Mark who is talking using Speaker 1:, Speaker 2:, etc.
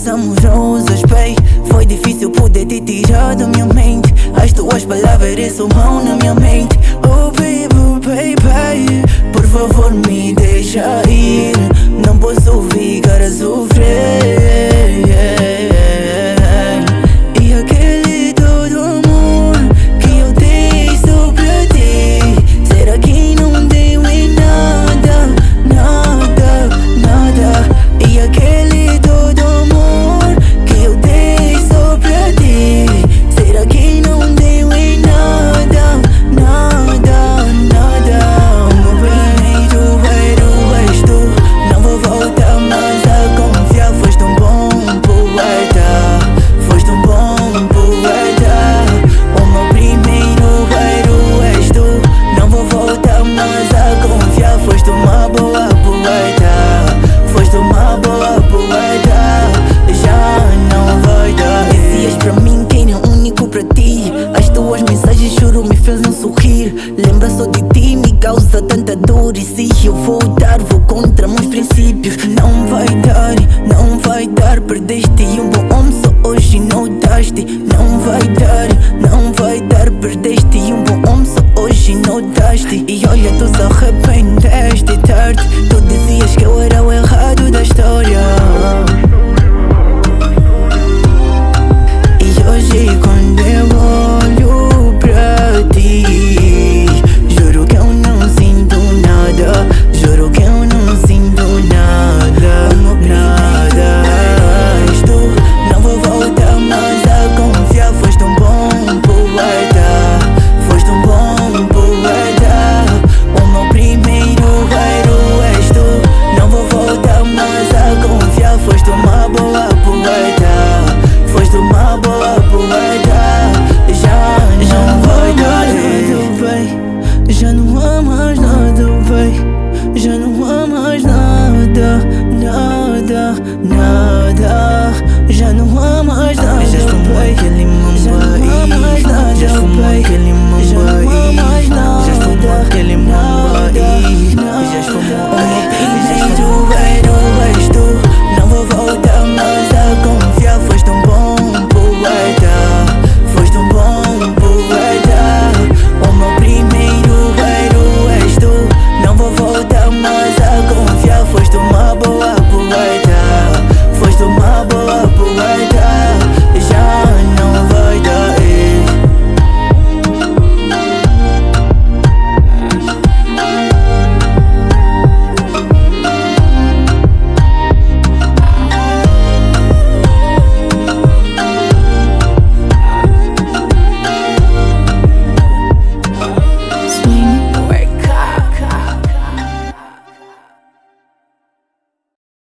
Speaker 1: flores amorosas, babe. Foi difícil poder te tirar da minha mente. As tuas palavras ressumam na minha mente. Oh baby, baby, por favor me deixa ir. Não posso ficar a sofrer. E aquele todo amor que eu dei só pra ti, será que não deu em nada, nada, nada? E aquele todo amor que eu dei só pra ti, será que não deu em nada, nada, nada? O meu primeiro és tu, não vou voltar mais a confiar. Foste um bom poeta, foste um bom poeta. O meu primeiro és tu, não vou voltar mais a confiar. Foste uma boa poeta, foste uma boa poeta. Já não vai dar. Dizias pra mim que era único pra ti. As tuas mensagens, juro, me fez não sorrir. Lembra só de ti, me causa tanta dor. E se eu voltar, vou contra meus princípios. Não vai dar, não vai dar. Perdeste um bom homem, só hoje notaste. Não vai dar, não vai dar. Perdeste um bom homem, só hoje notaste. E olha, tu se arrependeste tarde. Tu dizias que eu era o errado da história. E hoje